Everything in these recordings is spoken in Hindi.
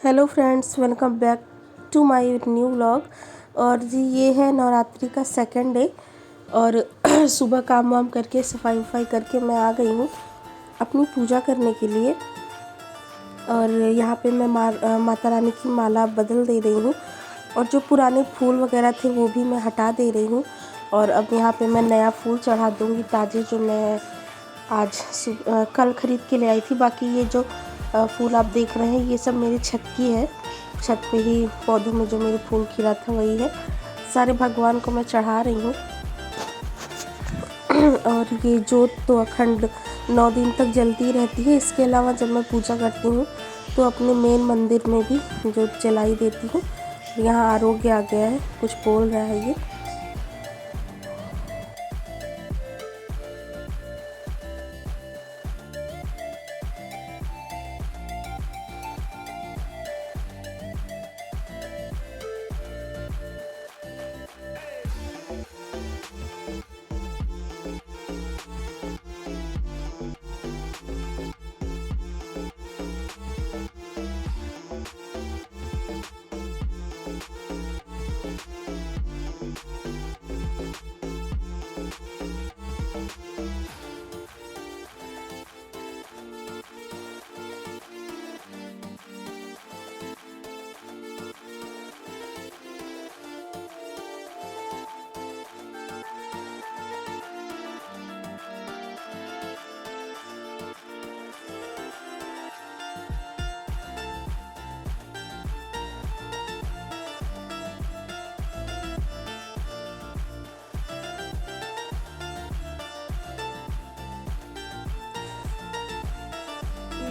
Hello friends, welcome back to my new vlog. और जी ये है नवरात्रि का सेकंड डे और सुबह काम वाम करके सफाई वफाई करके मैं आ गई हूँ अपनी पूजा करने के लिए। और यहाँ पे मैं माता रानी की माला बदल दे रही हूँ और जो पुराने फूल वगैरह थे वो भी मैं हटा दे रही हूँ। और अब यहाँ पे मैं नया फूल चढ़ा दूँगी ताज़े, जो मैं आज कल ख़रीद के ले आई थी। बाकी ये जो फूल आप देख रहे हैं ये सब मेरी छत की है। छत पे ही पौधों में जो मेरे फूल खिला था वही है। सारे भगवान को मैं चढ़ा रही हूँ। और ये जोत तो अखंड 9 दिन तक जलती रहती है। इसके अलावा जब मैं पूजा करती हूँ तो अपने मेन मंदिर में भी जोत जलाई देती हूँ। यहाँ आरोग्य आ गया है, कुछ बोल रहा है ये।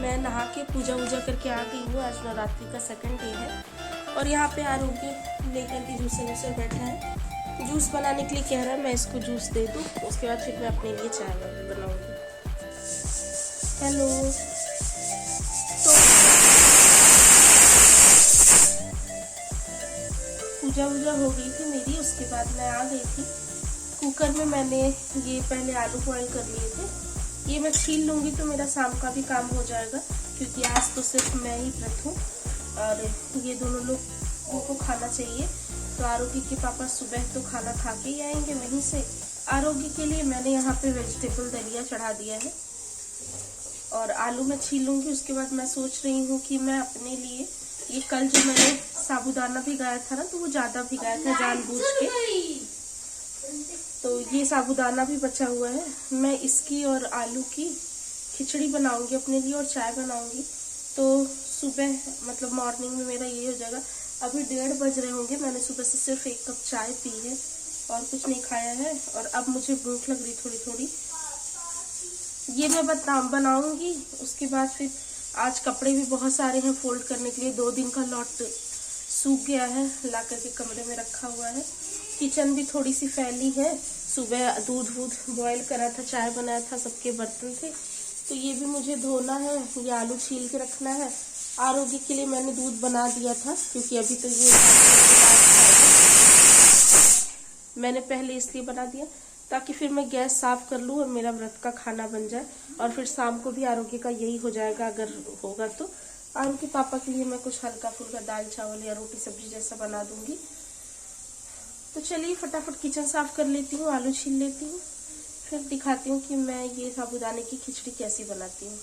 मैं नहा के पूजा वूजा करके आ गई हूँ। आज नवरात्रि का सेकंड डे है और यहाँ पे आरोग्य लेकर के जूसर बैठा है। जूस बनाने के लिए कह रहा है, मैं इसको जूस दे दूँ, उसके बाद फिर मैं अपने लिए चाय बनाऊँगी। हेलो। तो पूजा वूजा हो गई थी मेरी, उसके बाद मैं आ गई थी। कुकर में मैंने ये पहले आलू बॉयल कर लिए थे। ये मैं छील लूँगी तो मेरा शाम का भी काम हो जाएगा, क्योंकि आज तो सिर्फ मैं ही व्रत हूँ और ये दोनों लोगों को खाना चाहिए। तो आरोग्य के पापा सुबह तो खाना खा के ही आएंगे वहीं से। आरोग्य के लिए मैंने यहाँ पे वेजिटेबल दलिया चढ़ा दिया है और आलू मैं छील लूँगी। उसके बाद मैं सोच रही हूँ कि मैं अपने लिए ये कल जो मैंने साबूदाना भिगाया था ना, तो वो ज़्यादा भिगाया था जानबूझ के, तो ये साबूदाना भी बचा हुआ है। मैं इसकी और आलू की खिचड़ी बनाऊंगी अपने लिए और चाय बनाऊंगी। तो सुबह मतलब मॉर्निंग में मेरा ये हो जाएगा। अभी 1:30 बज रहे होंगे, मैंने सुबह से सिर्फ 1 कप चाय पी है और कुछ नहीं खाया है। और अब मुझे भूख लग रही थोड़ी थोड़ी। ये मैं बनाऊंगी। उसके बाद फिर आज कपड़े भी बहुत सारे हैं फोल्ड करने के लिए। 2 दिन का लॉट सूख गया है, ला करके कमरे में रखा हुआ है। किचन भी थोड़ी सी फैली है। सुबह दूध बॉयल करा था, चाय बनाया था, सबके बर्तन थे, तो ये भी मुझे धोना है। ये आलू छील के रखना है। आरोग्य के लिए मैंने दूध बना दिया था, क्योंकि अभी तो ये मैंने पहले इसलिए बना दिया ताकि फिर मैं गैस साफ कर लूँ और मेरा व्रत का खाना बन जाए। और फिर शाम को भी आरोग्य का यही हो जाएगा, अगर होगा तो। आरोग्य पापा के लिए मैं कुछ हल्का फुल्का दाल चावल या रोटी सब्जी जैसा बना दूंगी। तो चलिए फटाफट किचन साफ कर लेती हूँ, आलू छील लेती हूँ, फिर दिखाती हूँ कि मैं ये साबूदाने की खिचड़ी कैसी बनाती हूँ।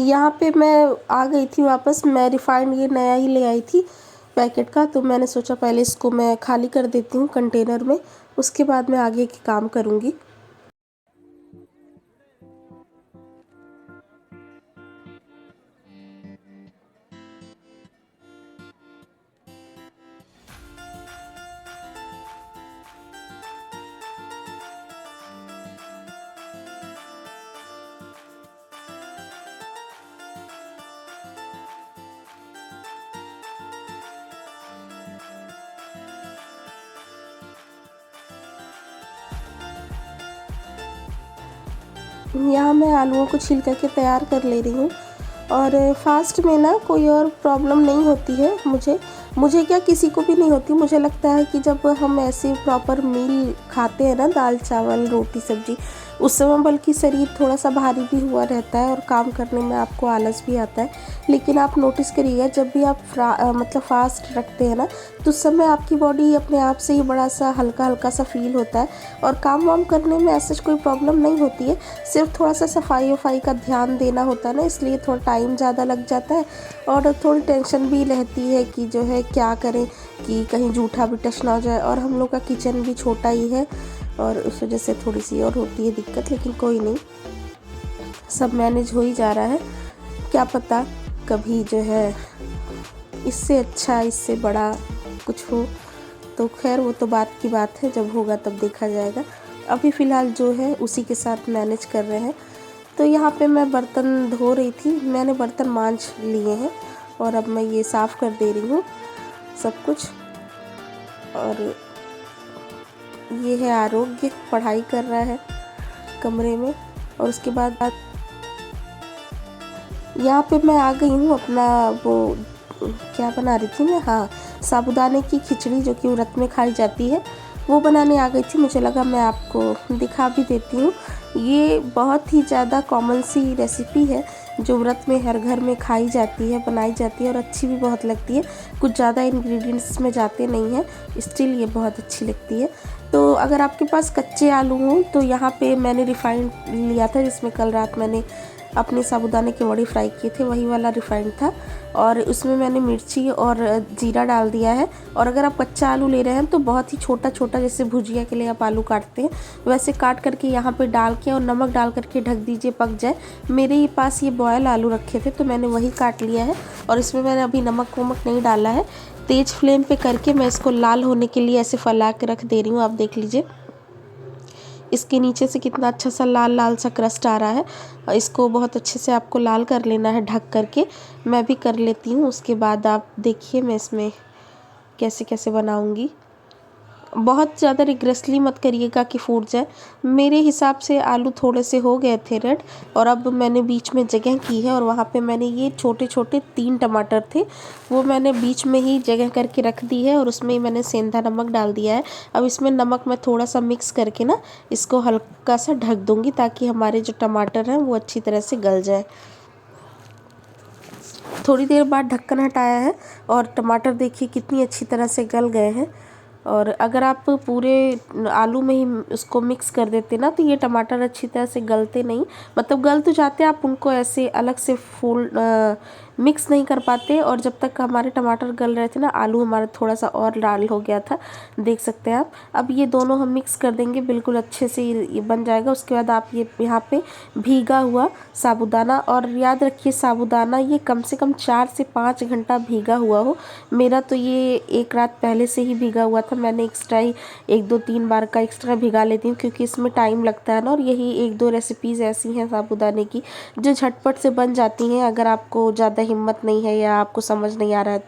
यहाँ पे मैं आ गई थी वापस। मैं रिफाइंड ये नया ही ले आई थी पैकेट का, तो मैंने सोचा पहले इसको मैं खाली कर देती हूँ कंटेनर में, उसके बाद मैं आगे के काम करूँगी। यहाँ मैं आलूओं को छील करके तैयार कर ले रही हूँ। और फास्ट में ना कोई और प्रॉब्लम नहीं होती है मुझे क्या, किसी को भी नहीं होती। मुझे लगता है कि जब हम ऐसे प्रॉपर मील खाते हैं ना, दाल चावल रोटी सब्जी, उस समय बल्कि शरीर थोड़ा सा भारी भी हुआ रहता है और काम करने में आपको आलस भी आता है। लेकिन आप नोटिस करिएगा, जब भी आप मतलब फास्ट रखते हैं ना, तो उस समय आपकी बॉडी अपने आप से ही बड़ा सा हल्का हल्का सा फील होता है और काम वाम करने में ऐसा कोई प्रॉब्लम नहीं होती है। सिर्फ थोड़ा सा सफाई वफाई का ध्यान देना होता है ना, इसलिए थोड़ा टाइम ज़्यादा लग जाता है और थोड़ी टेंशन भी रहती है कि जो है क्या करें कि कहीं जूठा भी टच ना हो जाए। और हम लोग का किचन भी छोटा ही है और उस वजह से थोड़ी सी और होती है दिक्कत, लेकिन कोई नहीं, सब मैनेज हो ही जा रहा है। क्या पता कभी जो है इससे अच्छा, इससे बड़ा कुछ हो, तो खैर वो तो बात की बात है, जब होगा तब देखा जाएगा। अभी फ़िलहाल जो है उसी के साथ मैनेज कर रहे हैं। तो यहाँ पे मैं बर्तन धो रही थी, मैंने बर्तन मांज लिए हैं और अब मैं ये साफ़ कर दे रही हूँ सब कुछ। और ये है आरोग्य, पढ़ाई कर रहा है कमरे में। और उसके बाद यहाँ पे मैं आ गई हूँ, अपना वो क्या बना रही थी मैं, हाँ, साबूदाने की खिचड़ी जो कि व्रत में खाई जाती है, वो बनाने आ गई थी। मुझे लगा मैं आपको दिखा भी देती हूँ। ये बहुत ही ज़्यादा कॉमन सी रेसिपी है जो व्रत में हर घर में खाई जाती है, बनाई जाती है और अच्छी भी बहुत लगती है। कुछ ज़्यादा इंग्रेडिएंट्स में जाते नहीं हैं, स्टिल ये बहुत अच्छी लगती है। तो अगर आपके पास कच्चे आलू हों तो यहाँ पे मैंने रिफाइंड लिया था, जिसमें कल रात मैंने अपने साबूदाने के वड़े फ्राई किए थे, वही वाला रिफाइंड था। और उसमें मैंने मिर्ची और जीरा डाल दिया है। और अगर आप कच्चा आलू ले रहे हैं तो बहुत ही छोटा छोटा, जैसे भुजिया के लिए आप आलू काटते हैं वैसे काट करके यहाँ पे डाल के और नमक डाल करके ढक दीजिए, पक जाए। मेरे पास ये बॉयल आलू रखे थे तो मैंने वही काट लिया है और इसमें मैंने अभी नमक वमक नहीं डाला है। तेज़ फ्लेम पे करके मैं इसको लाल होने के लिए ऐसे फैला के रख दे रही हूँ। आप देख लीजिए इसके नीचे से कितना अच्छा सा लाल लाल सा क्रस्ट आ रहा है। इसको बहुत अच्छे से आपको लाल कर लेना है ढक करके। मैं भी कर लेती हूँ, उसके बाद आप देखिए मैं इसमें कैसे कैसे बनाऊँगी। बहुत ज़्यादा रिग्रेसली मत करिएगा कि फूट जाए। मेरे हिसाब से आलू थोड़े से हो गए थे रेड, और अब मैंने बीच में जगह की है और वहाँ पे मैंने ये छोटे छोटे 3 टमाटर थे, वो मैंने बीच में ही जगह करके रख दी है और उसमें ही मैंने सेंधा नमक डाल दिया है। अब इसमें नमक मैं थोड़ा सा मिक्स करके ना इसको हल्का सा ढक दूँगी ताकि हमारे जो टमाटर हैं वो अच्छी तरह से गल जाए। थोड़ी देर बाद ढक्कन हटाया है और टमाटर देखिए कितनी अच्छी तरह से गल गए हैं। और अगर आप पूरे आलू में ही उसको मिक्स कर देते ना तो ये टमाटर अच्छी तरह से गलते नहीं, मतलब गल तो जाते, आप उनको ऐसे अलग से मिक्स नहीं कर पाते। और जब तक हमारे टमाटर गल रहे थे ना, आलू हमारा थोड़ा सा और लाल हो गया था, देख सकते हैं आप। अब ये दोनों हम मिक्स कर देंगे, बिल्कुल अच्छे से ये बन जाएगा। उसके बाद आप ये यहाँ पे भीगा हुआ साबूदाना, और याद रखिए साबूदाना ये कम से कम 4 से 5 घंटा भीगा हुआ हो। मेरा तो ये एक रात पहले से ही भीगा हुआ था, मैंने एक्स्ट्रा ही 1-2-3 बार का एक्स्ट्रा भिगा लेती हूँ क्योंकि इसमें टाइम लगता है ना। और यही 1-2 रेसिपीज़ ऐसी हैं साबूदाने की जो झटपट से बन जाती हैं, अगर आपको ज़्यादा हिम्मत नहीं है या आपको समझ नहीं आ रहा है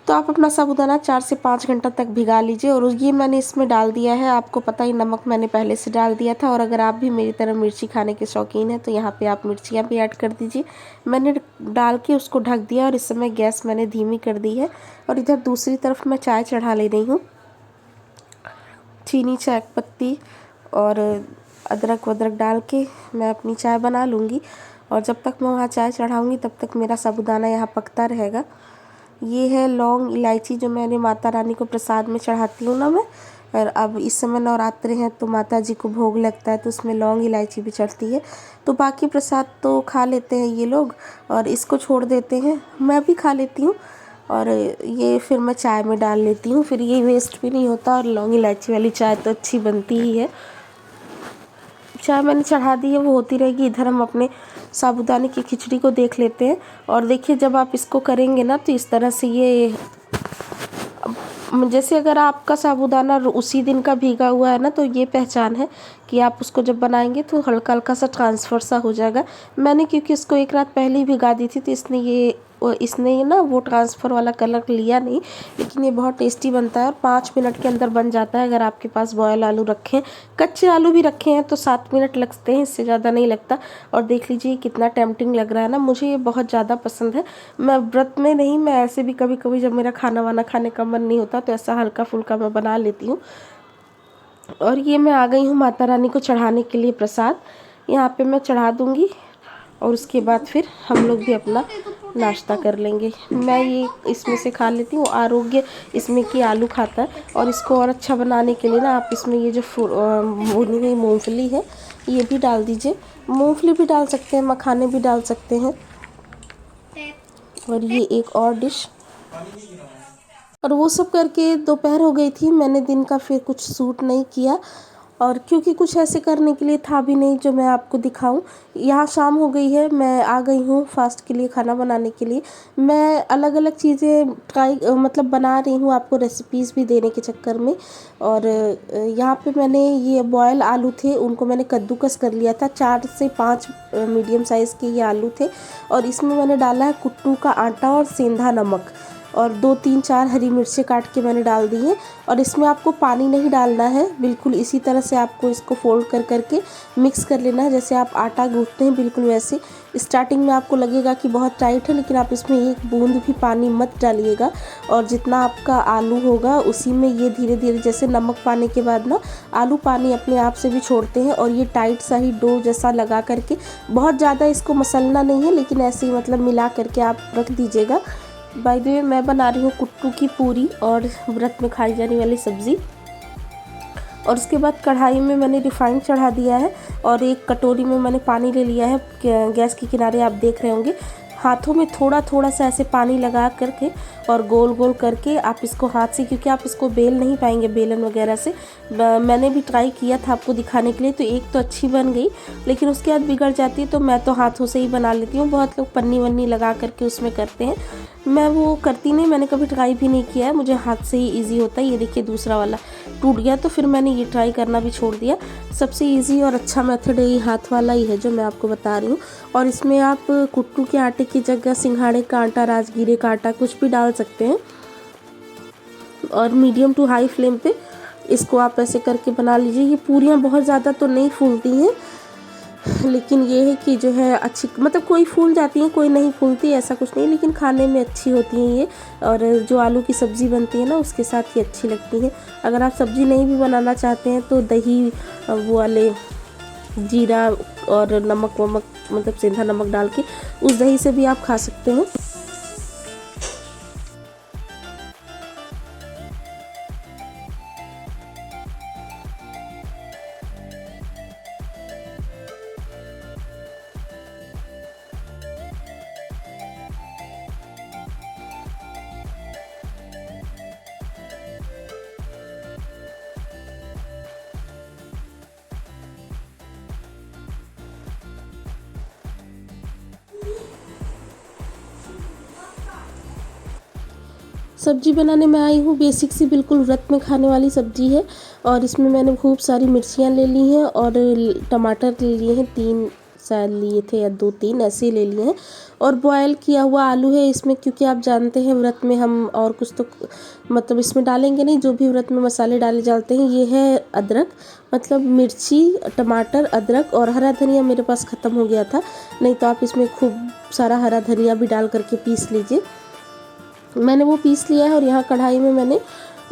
तो आप अपना साबूदाना 4 से 5 घंटा तक भिगा लीजिए। और ये मैंने इसमें डाल दिया है, आपको पता ही नमक मैंने पहले से डाल दिया था। और अगर आप भी मेरी तरह मिर्ची खाने के शौकीन हैं तो यहाँ पे आप मिर्चियाँ भी ऐड कर दीजिए। मैंने डाल के उसको ढक दिया और इस समय गैस मैंने धीमी कर दी है। और इधर दूसरी तरफ मैं चाय चढ़ा ले रही हूँ, चीनी, चाय पत्ती और अदरक वदरक डाल के मैं अपनी चाय बना लूँगी। और जब तक मैं वहाँ चाय चढ़ाऊँगी तब तक मेरा साबूदाना यहाँ पकता रहेगा। ये है लौंग इलायची जो मैंने माता रानी को प्रसाद में चढ़ाती हूँ ना मैं। और अब इस समय नवरात्रे हैं तो माता जी को भोग लगता है तो उसमें लौंग इलायची भी चढ़ती है। तो बाकी प्रसाद तो खा लेते हैं ये लोग और इसको छोड़ देते हैं, मैं भी खा लेती हूँ। और ये फिर मैं चाय में डाल लेती हूँ, फिर ये वेस्ट भी नहीं होता और लौंग इलायची वाली चाय तो अच्छी बनती ही है। चाय मैंने चढ़ा दी है, वो होती रहेगी। इधर हम अपने साबूदाने की खिचड़ी को देख लेते हैं। और देखिए जब आप इसको करेंगे ना तो इस तरह से ये, जैसे अगर आपका साबूदाना उसी दिन का भीगा हुआ है ना तो ये पहचान है कि आप उसको जब बनाएंगे तो हल्का हल्का सा ट्रांसफ़र सा हो जाएगा। मैंने क्योंकि इसको एक रात पहले ही भिगा दी थी तो इसने ये ना वो ट्रांसफ़र वाला कलर लिया नहीं, लेकिन ये बहुत टेस्टी बनता है और 5 मिनट के अंदर बन जाता है। अगर आपके पास बॉयल आलू रखें, कच्चे आलू भी रखे हैं तो 7 मिनट लगते हैं, इससे ज़्यादा नहीं लगता। और देख लीजिए कितना टेम्पटिंग लग रहा है ना, मुझे ये बहुत ज़्यादा पसंद है। मैं व्रत में नहीं, मैं ऐसे भी कभी कभी जब मेरा खाना वाना खाने का मन नहीं होता तो ऐसा हल्का फुल्का मैं बना लेती हूँ। और ये मैं आ गई हूँ माता रानी को चढ़ाने के लिए प्रसाद। यहाँ पे मैं चढ़ा दूँगी और उसके बाद फिर हम लोग भी अपना नाश्ता कर लेंगे। मैं ये इसमें से खा लेती हूँ। आरोग्य इसमें की आलू खाता है और इसको और अच्छा बनाने के लिए ना आप इसमें ये जो भुनी हुई मूँगफली है ये भी डाल दीजिए। मूँगफली भी डाल सकते हैं, मखाने भी डाल सकते हैं। और ये एक और डिश, और वो सब करके दोपहर हो गई थी। मैंने दिन का फिर कुछ सूट नहीं किया और क्योंकि कुछ ऐसे करने के लिए था भी नहीं जो मैं आपको दिखाऊं। यहाँ शाम हो गई है, मैं आ गई हूँ फास्ट के लिए खाना बनाने के लिए। मैं अलग अलग चीज़ें ट्राई मतलब बना रही हूँ आपको रेसिपीज़ भी देने के चक्कर में। और यहाँ पे मैंने ये बॉयल आलू थे उनको मैंने कद्दूकस कर लिया था। 4 से 5 मीडियम साइज़ के ये आलू थे और इसमें मैंने डाला है कुट्टू का आटा और सेंधा नमक और 2-3-4 हरी मिर्चें काट के मैंने डाल दी हैं। और इसमें आपको पानी नहीं डालना है, बिल्कुल इसी तरह से आपको इसको फोल्ड कर करके मिक्स कर लेना है जैसे आप आटा गूंथते हैं, बिल्कुल वैसे। स्टार्टिंग में आपको लगेगा कि बहुत टाइट है, लेकिन आप इसमें एक बूंद भी पानी मत डालिएगा। और जितना आपका आलू होगा उसी में ये धीरे धीरे, जैसे नमक पाने के बाद ना आलू पानी अपने आप से भी छोड़ते हैं। और ये टाइट सा ही डो जैसा लगा करके, बहुत ज़्यादा इसको मसलना नहीं है, लेकिन ऐसे ही मतलब मिला करके आप रख दीजिएगा। बाय द वे मैं बना रही हूँ कुट्टू की पूरी और व्रत में खाई जाने वाली सब्ज़ी। और उसके बाद कढ़ाई में मैंने रिफाइंड चढ़ा दिया है और एक कटोरी में मैंने पानी ले लिया है। गैस के किनारे आप देख रहे होंगे, हाथों में थोड़ा थोड़ा सा ऐसे पानी लगा करके और गोल गोल करके आप इसको हाथ से, क्योंकि आप इसको बेल नहीं पाएंगे बेलन वगैरह से। मैंने भी ट्राई किया था आपको दिखाने के लिए, तो एक तो अच्छी बन गई, लेकिन उसके बाद बिगड़ जाती है। तो मैं तो हाथों से ही बना लेती हूँ। बहुत लोग पन्नी वन्नी लगा करके उसमें करते हैं, मैं वो करती नहीं, मैंने कभी ट्राई भी नहीं किया है। मुझे हाथ से ही ईजी होता है। ये देखिए दूसरा वाला टूट गया, तो फिर मैंने ये ट्राई करना भी छोड़ दिया। सबसे ईजी और अच्छा मेथड ये हाथ वाला ही है जो मैं आपको बता रही हूँ। और इसमें आप कुट्टू के आटे की जगह सिंघाड़े का आटा, राजगीरे का आटा कुछ भी डाल सकते हैं। और मीडियम टू हाई फ्लेम पे इसको आप ऐसे करके बना लीजिए। ये पूरियाँ बहुत ज़्यादा तो नहीं फूलती हैं, लेकिन ये है कि जो है अच्छी, मतलब कोई फूल जाती हैं कोई नहीं फूलती, ऐसा कुछ नहीं, लेकिन खाने में अच्छी होती हैं ये। और जो आलू की सब्ज़ी बनती है ना उसके साथ ये अच्छी लगती हैं। अगर आप सब्ज़ी नहीं भी बनाना चाहते हैं तो दही वो वाले जीरा और नमक वमक, मतलब सेंधा नमक डाल के उस दही से भी आप खा सकते हैं। सब्जी बनाने में आई हूँ, बेसिक सी बिल्कुल व्रत में खाने वाली सब्जी है। और इसमें मैंने खूब सारी मिर्चियाँ ले ली हैं और टमाटर ले लिए हैं, 3 शायद लिए थे या 2-3 ऐसे ले लिए हैं। और बॉयल किया हुआ आलू है इसमें, क्योंकि आप जानते हैं व्रत में हम और कुछ तो मतलब इसमें डालेंगे नहीं। जो भी व्रत में मसाले डाले जाते हैं, ये है अदरक, मतलब मिर्ची, टमाटर, अदरक और हरा धनिया मेरे पास ख़त्म हो गया था, नहीं तो आप इसमें खूब सारा हरा धनिया भी डाल करके पीस लीजिए। मैंने वो पीस लिया है। और यहाँ कढ़ाई में मैंने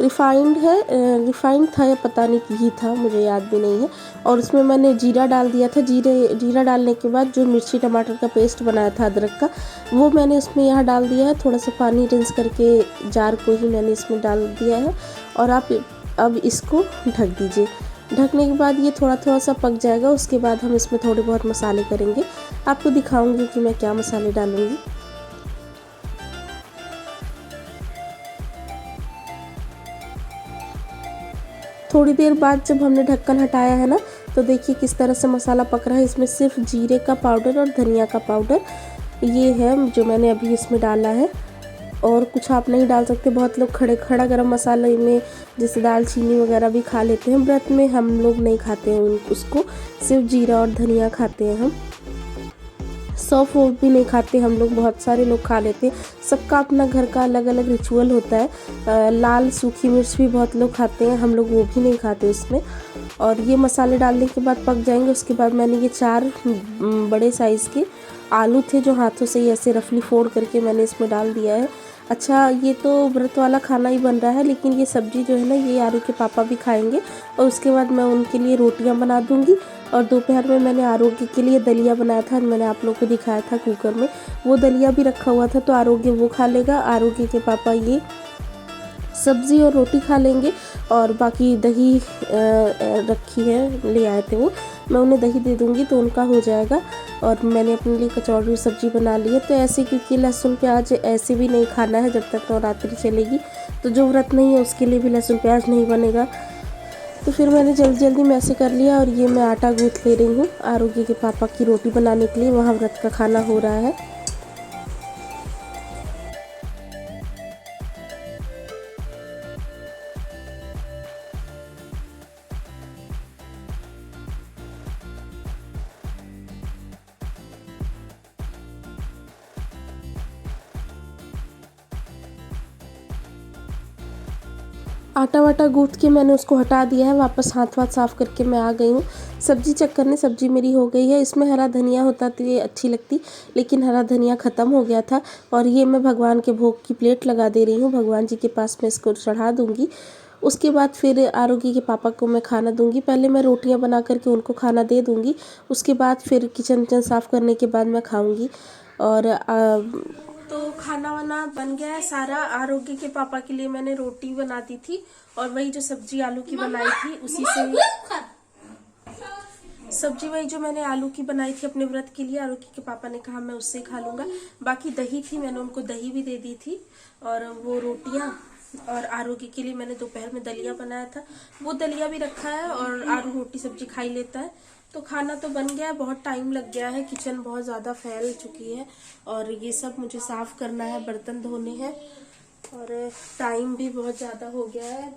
रिफाइंड था या पता नहीं घी था, मुझे याद भी नहीं है। और उसमें मैंने जीरा डाल दिया था। जीरा डालने के बाद जो मिर्ची टमाटर का पेस्ट बनाया था अदरक का, वो मैंने उसमें यहाँ डाल दिया है। थोड़ा सा पानी रिंस करके जार को ही मैंने इसमें डाल दिया है। और आप अब इसको ढक दीजिए। ढकने के बाद ये थोड़ा थोड़ा सा पक जाएगा। उसके बाद हम इसमें थोड़े बहुत मसाले करेंगे, आपको दिखाऊंगी कि मैं क्या मसाले डालूँगी। थोड़ी देर बाद जब हमने ढक्कन हटाया है ना, तो देखिए किस तरह से मसाला पक रहा है। इसमें सिर्फ जीरे का पाउडर और धनिया का पाउडर ये है जो मैंने अभी इसमें डाला है, और कुछ आप नहीं डाल सकते। बहुत लोग खड़ा गरम मसाले में जैसे दालचीनी वगैरह भी खा लेते हैं, व्रत में हम लोग नहीं खाते हैं उसको, सिर्फ जीरा और धनिया खाते हैं हम। सौंफ वोफ भी नहीं खाते हम लोग, बहुत सारे लोग खा लेते हैं। सबका अपना घर का अलग अलग रिचुअल होता है। लाल सूखी मिर्च भी बहुत लोग खाते हैं, हम लोग वो भी नहीं खाते उसमें। और ये मसाले डालने के बाद पक जाएंगे। उसके बाद मैंने ये 4 बड़े साइज़ के आलू थे जो हाथों से ही ऐसे रफली फोल्ड करके मैंने इसमें डाल दिया है। अच्छा, ये तो व्रत वाला खाना ही बन रहा है, लेकिन ये सब्ज़ी जो है ना ये आरू के पापा भी खाएंगे और उसके बाद मैं उनके लिए रोटियां बना दूंगी। और दोपहर में मैंने आरोग्य के लिए दलिया बनाया था, मैंने आप लोग को दिखाया था कुकर में, वो दलिया भी रखा हुआ था, तो आरोग्य वो खा लेगा, आरोग्य के पापा ये सब्ज़ी और रोटी खा लेंगे। और बाकी दही रखी है, ले आए थे वो, मैं उन्हें दही दे दूँगी तो उनका हो जाएगा। और मैंने अपने लिए कचौड़ी सब्ज़ी बना ली है। तो ऐसे, क्योंकि लहसुन प्याज ऐसे भी नहीं खाना है जब तक नवरात्रि चलेगी, तो जो व्रत नहीं है उसके लिए भी लहसुन प्याज नहीं बनेगा। तो फिर मैंने जल्दी जल्दी में ऐसे कर लिया। और ये मैं आटा गूँथ ले रही हूँ आरोग्य के पापा की रोटी बनाने के लिए, वहाँ व्रत का खाना हो रहा है। आटा वाटा गूँथ के मैंने उसको हटा दिया है, वापस हाथ वाथ साफ़ करके मैं आ गई हूँ सब्ज़ी चेक करने। सब्ज़ी मेरी हो गई है, इसमें हरा धनिया होता तो ये अच्छी लगती, लेकिन हरा धनिया ख़त्म हो गया था। और ये मैं भगवान के भोग की प्लेट लगा दे रही हूँ, भगवान जी के पास मैं इसको चढ़ा दूँगी। उसके बाद फिर आरोगी के पापा को मैं खाना दूँगी। पहले मैं रोटियाँ बना करके उनको खाना दे दूँगी, उसके बाद फिर किचन विचन साफ़ करने के बाद मैं खाऊँगी। और तो खाना वाना बन गया है सारा। आरोग्य के पापा के लिए मैंने रोटी बना दी थी, और वही जो सब्जी आलू की बनाई थी उसी से सब्जी, वही जो मैंने आलू की बनाई थी अपने व्रत के लिए, आरोग्य के पापा ने कहा मैं उससे खा लूँगा। बाकी दही थी, मैंने उनको दही भी दे दी थी। और वो रोटियाँ, और आरोग्य के लिए मैंने दोपहर में दलिया बनाया था, वो दलिया भी रखा है। और आरू रोटी सब्जी खा ही लेता है। तो खाना तो बन गया है, बहुत टाइम लग गया है, किचन बहुत ज़्यादा फैल चुकी है, और ये सब मुझे साफ़ करना है, बर्तन धोने हैं, और टाइम भी बहुत ज़्यादा हो गया है,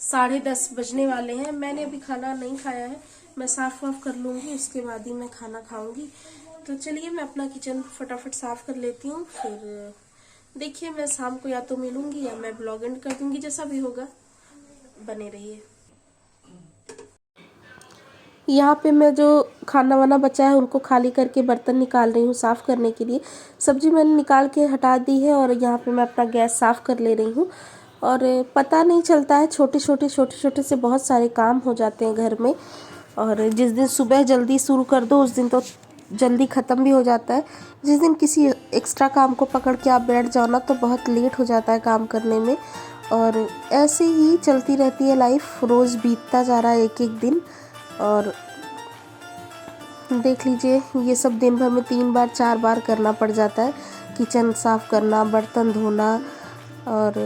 10:30 बजने वाले हैं। मैंने अभी खाना नहीं खाया है, मैं साफ़ वाफ कर लूँगी, उसके बाद ही मैं खाना खाऊँगी। तो चलिए मैं अपना किचन फटाफट साफ़ कर लेती हूँ, फिर देखिए मैं शाम को या तो मिलूँगी या मैं ब्लॉग एंड कर दूँगी, जैसा भी होगा। बने रहिए। यहाँ पे मैं जो खाना वाना बचा है उनको खाली करके बर्तन निकाल रही हूँ साफ़ करने के लिए। सब्जी मैंने निकाल के हटा दी है, और यहाँ पे मैं अपना गैस साफ़ कर ले रही हूँ। और पता नहीं चलता है, छोटे छोटे से बहुत सारे काम हो जाते हैं घर में। और जिस दिन सुबह जल्दी शुरू कर दो उस दिन तो जल्दी ख़त्म भी हो जाता है। जिस दिन किसी एक्स्ट्रा काम को पकड़ के आप बैठ जाओ ना तो बहुत लेट हो जाता है काम करने में। और ऐसे ही चलती रहती है लाइफ, रोज़ बीतता जा रहा है एक एक दिन। और देख लीजिए ये सब दिन भर में 3 बार 4 बार करना पड़ जाता है, किचन साफ़ करना, बर्तन धोना। और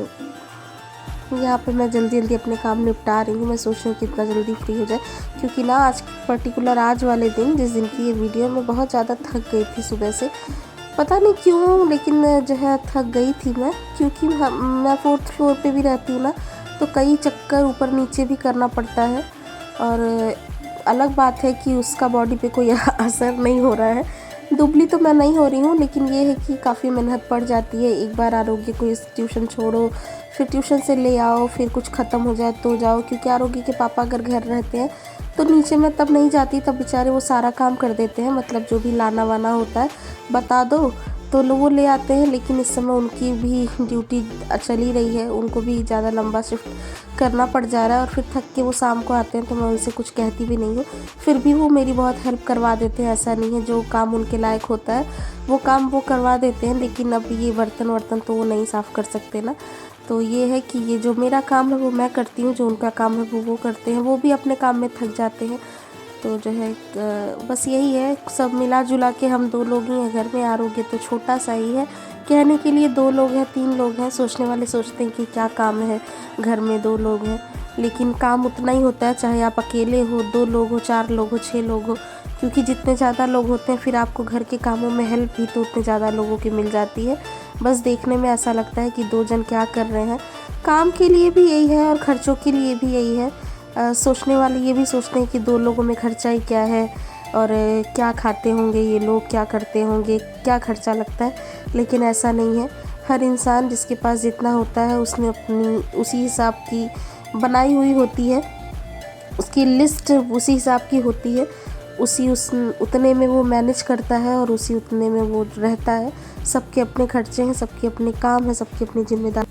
यहाँ पे मैं जल्दी जल्दी अपने काम निपटा रही हूँ। मैं सोच रही हूँ कितना जल्दी फ्री हो जाए, क्योंकि ना आज पर्टिकुलर आज वाले दिन, जिस दिन की ये वीडियो, मैं बहुत ज़्यादा थक गई थी सुबह से, पता नहीं क्यों, लेकिन जो है थक गई थी मैं, क्योंकि मैं 4th फ्लोर पे भी रहती हूँ ना, तो कई चक्कर ऊपर नीचे भी करना पड़ता है। और अलग बात है कि उसका बॉडी पे कोई असर नहीं हो रहा है, दुबली तो मैं नहीं हो रही हूँ, लेकिन ये है कि काफ़ी मेहनत पड़ जाती है। एक बार आरोग्य को इस ट्यूशन छोड़ो, फिर ट्यूशन से ले आओ, फिर कुछ ख़त्म हो जाए तो जाओ, क्योंकि आरोग्य के पापा अगर घर रहते हैं तो नीचे मैं तब नहीं जाती, तब बेचारे वो सारा काम कर देते हैं, मतलब जो भी लाना वाना होता है बता दो तो वो ले आते हैं। लेकिन इस समय उनकी भी ड्यूटी चल ही रही है, उनको भी ज़्यादा लंबा शिफ्ट करना पड़ जा रहा है, और फिर थक के वो शाम को आते हैं तो मैं उनसे कुछ कहती भी नहीं हूँ। फिर भी वो मेरी बहुत हेल्प करवा देते हैं, ऐसा नहीं है, जो काम उनके लायक होता है वो काम वो करवा देते हैं। लेकिन अब ये बर्तन वर्तन तो वो नहीं साफ़ कर सकते ना, तो ये है कि ये जो मेरा काम है वो मैं करती हूँ, जो उनका काम है वो करते हैं, वो भी अपने काम में थक जाते हैं। तो जो है बस यही है, सब मिला जुला के हम 2 लोग ही हैं घर में। आरोग्य तो छोटा सा ही है, कहने के लिए 2 लोग हैं 3 लोग हैं, सोचने वाले सोचते हैं कि क्या काम है घर में 2 लोग हैं, लेकिन काम उतना ही होता है, चाहे आप अकेले हो, 2 लोग हो, 4 लोग हो, 6 लोग हो, क्योंकि जितने ज़्यादा लोग होते हैं फिर आपको घर के कामों में हेल्प भी तो उतने ज़्यादा लोगों की मिल जाती है। बस देखने में ऐसा लगता है कि 2 जन क्या कर रहे हैं, काम के लिए भी यही है और खर्चों के लिए भी यही है। सोचने वाले ये भी सोचते हैं कि 2 लोगों में खर्चा ही क्या है, और क्या खाते होंगे ये लोग, क्या करते होंगे, क्या खर्चा लगता है, लेकिन ऐसा नहीं है। हर इंसान जिसके पास जितना होता है उसने अपनी उसी हिसाब की बनाई हुई होती है, उसकी लिस्ट उसी हिसाब की होती है, उसी उतने में वो मैनेज करता है और उसी उतने में वो रहता है। सबके अपने खर्चे हैं, सबके अपने काम हैं, सबकी अपनी जिम्मेदारी।